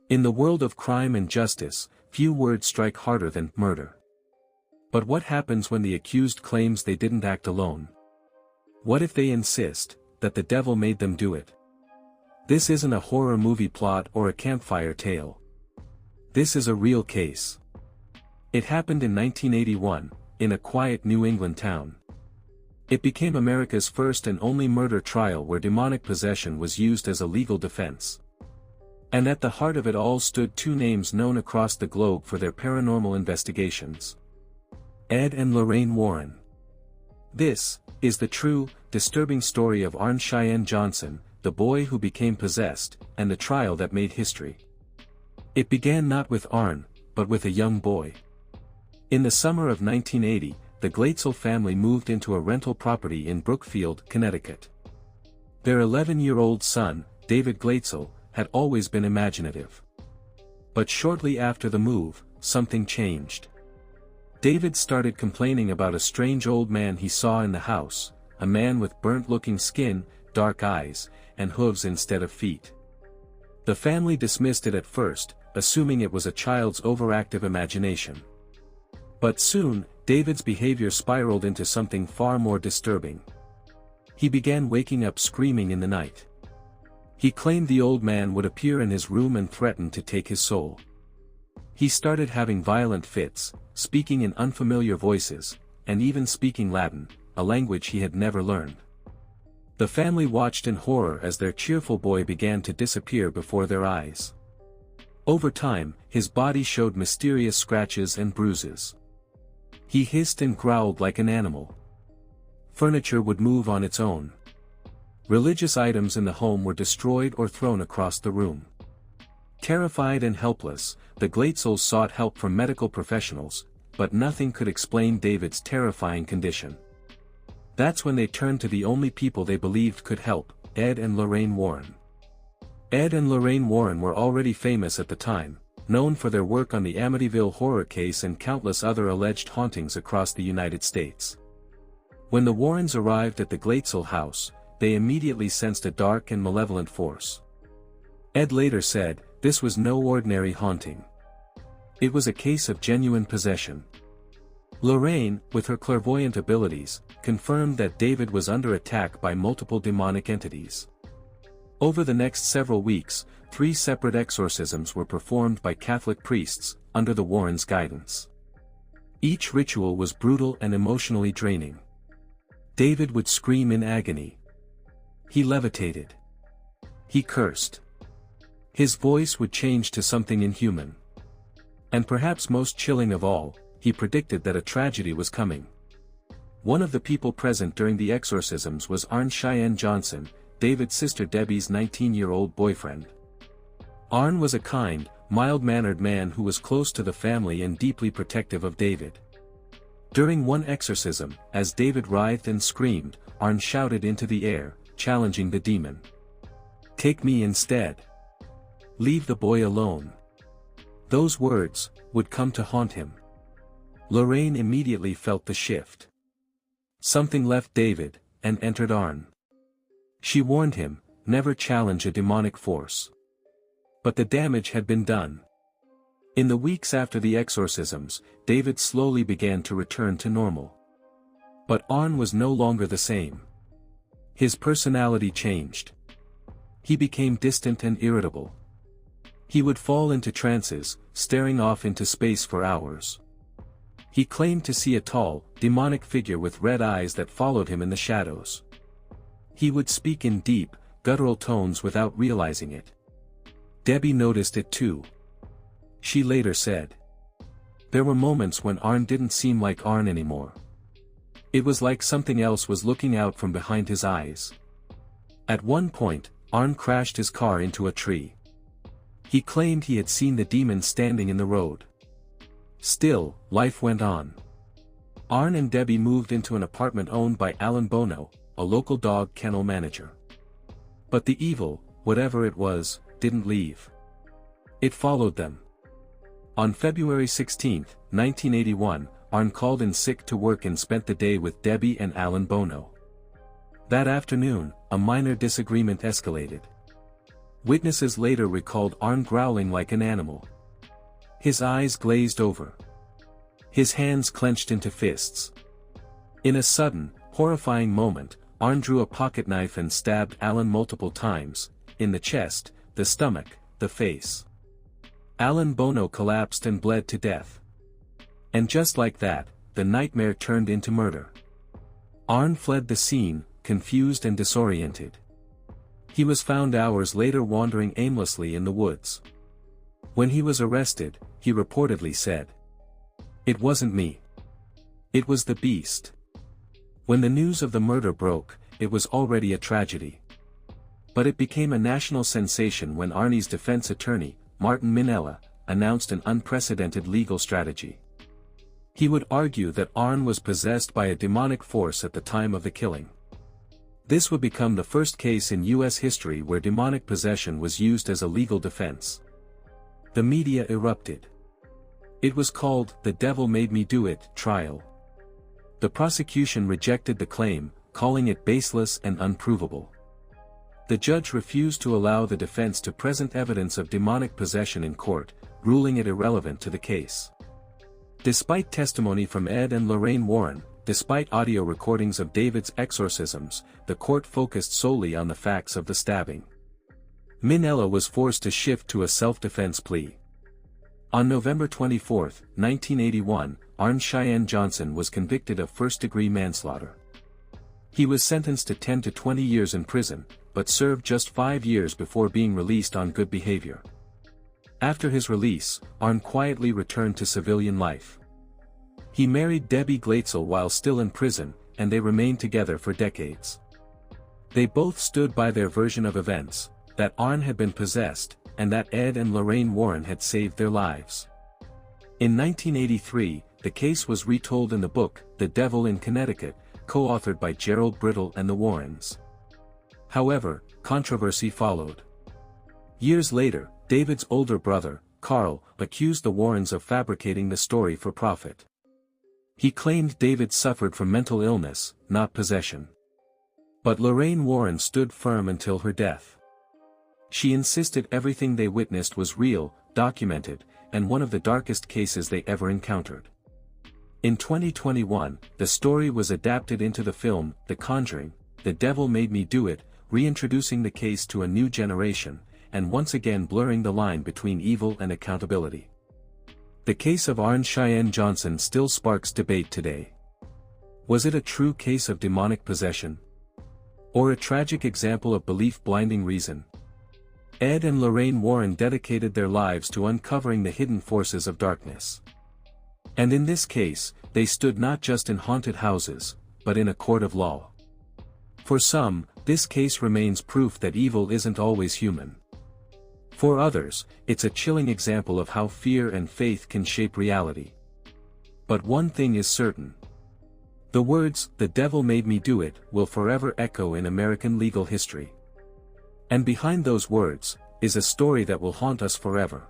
In the world of crime and justice, few words strike harder than murder. But what happens when the accused claims they didn't act alone? What if they insist that the devil made them do it? This isn't a horror movie plot or a campfire tale. This is a real case. It happened in 1981, in a quiet New England town. It became America's first and only murder trial where demonic possession was used as a legal defense. And at the heart of it all stood two names known across the globe for their paranormal investigations: Ed and Lorraine Warren. This is the true, disturbing story of Arne Cheyenne Johnson, the boy who became possessed, and the trial that made history. It began not with Arne, but with a young boy. In the summer of 1980, the Glatzel family moved into a rental property in Brookfield, Connecticut. Their 11-year-old son, David Glatzel, had always been imaginative. But shortly after the move, something changed. David started complaining about a strange old man he saw in the house, a man with burnt-looking skin, dark eyes, and hooves instead of feet. The family dismissed it at first, assuming it was a child's overactive imagination. But soon, David's behavior spiraled into something far more disturbing. He began waking up screaming in the night. He claimed the old man would appear in his room and threaten to take his soul. He started having violent fits, speaking in unfamiliar voices, and even speaking Latin, a language he had never learned. The family watched in horror as their cheerful boy began to disappear before their eyes. Over time, his body showed mysterious scratches and bruises. He hissed and growled like an animal. Furniture would move on its own. Religious items in the home were destroyed or thrown across the room. Terrified and helpless, the Glatzels sought help from medical professionals, but nothing could explain David's terrifying condition. That's when they turned to the only people they believed could help, Ed and Lorraine Warren. Ed and Lorraine Warren were already famous at the time, known for their work on the Amityville horror case and countless other alleged hauntings across the United States. When the Warrens arrived at the Glatzel house, they immediately sensed a dark and malevolent force. Ed later said, "This was no ordinary haunting. It was a case of genuine possession." Lorraine, with her clairvoyant abilities, confirmed that David was under attack by multiple demonic entities. Over the next several weeks, 3 separate exorcisms were performed by Catholic priests, under the Warrens' guidance. Each ritual was brutal and emotionally draining. David would scream in agony. He levitated. He cursed. His voice would change to something inhuman. And perhaps most chilling of all, he predicted that a tragedy was coming. One of the people present during the exorcisms was Arne Cheyenne Johnson, David's sister Debbie's 19-year-old boyfriend. Arne was a kind, mild-mannered man who was close to the family and deeply protective of David. During one exorcism, as David writhed and screamed, Arne shouted into the air, challenging the demon. "Take me instead. Leave the boy alone." Those words would come to haunt him. Lorraine immediately felt the shift. Something left David, and entered Arne. She warned him, never challenge a demonic force. But the damage had been done. In the weeks after the exorcisms, David slowly began to return to normal. But Arne was no longer the same. His personality changed. He became distant and irritable. He would fall into trances, staring off into space for hours. He claimed to see a tall, demonic figure with red eyes that followed him in the shadows. He would speak in deep, guttural tones without realizing it. Debbie noticed it too. She later said, "There were moments when Arne didn't seem like Arne anymore. It was like something else was looking out from behind his eyes." At one point, Arne crashed his car into a tree. He claimed he had seen the demon standing in the road. Still, life went on. Arne and Debbie moved into an apartment owned by Alan Bono, a local dog kennel manager. But the evil, whatever it was, didn't leave. It followed them. On February 16, 1981, Arne called in sick to work and spent the day with Debbie and Alan Bono. That afternoon, a minor disagreement escalated. Witnesses later recalled Arne growling like an animal. His eyes glazed over. His hands clenched into fists. In a sudden, horrifying moment, Arne drew a pocket knife and stabbed Alan multiple times, in the chest, the stomach, the face. Alan Bono collapsed and bled to death. And just like that, the nightmare turned into murder. Arne fled the scene, confused and disoriented. He was found hours later wandering aimlessly in the woods. When he was arrested, he reportedly said, "It wasn't me. It was the beast." When the news of the murder broke, it was already a tragedy. But it became a national sensation when Arne's defense attorney, Martin Minella, announced an unprecedented legal strategy. He would argue that Arne was possessed by a demonic force at the time of the killing. This would become the first case in U.S. history where demonic possession was used as a legal defense. The media erupted. It was called "The Devil Made Me Do It" trial. The prosecution rejected the claim, calling it baseless and unprovable. The judge refused to allow the defense to present evidence of demonic possession in court, ruling it irrelevant to the case. Despite testimony from Ed and Lorraine Warren, despite audio recordings of David's exorcisms, the court focused solely on the facts of the stabbing. Minella was forced to shift to a self-defense plea. On November 24, 1981, Arne Cheyenne Johnson was convicted of first-degree manslaughter. He was sentenced to 10 to 20 years in prison, but served just 5 years before being released on good behavior. After his release, Arne quietly returned to civilian life. He married Debbie Glatzel while still in prison, and they remained together for decades. They both stood by their version of events, that Arne had been possessed, and that Ed and Lorraine Warren had saved their lives. In 1983, the case was retold in the book, The Devil in Connecticut, co-authored by Gerald Brittle and the Warrens. However, controversy followed. Years later, David's older brother, Carl, accused the Warrens of fabricating the story for profit. He claimed David suffered from mental illness, not possession. But Lorraine Warren stood firm until her death. She insisted everything they witnessed was real, documented, and one of the darkest cases they ever encountered. In 2021, the story was adapted into the film, The Conjuring, The Devil Made Me Do It, reintroducing the case to a new generation, and once again blurring the line between evil and accountability. The case of Arne Cheyenne Johnson still sparks debate today. Was it a true case of demonic possession? Or a tragic example of belief blinding reason? Ed and Lorraine Warren dedicated their lives to uncovering the hidden forces of darkness. And in this case, they stood not just in haunted houses, but in a court of law. For some, this case remains proof that evil isn't always human. For others, it's a chilling example of how fear and faith can shape reality. But one thing is certain. The words, "The devil made me do it," will forever echo in American legal history. And behind those words, is a story that will haunt us forever.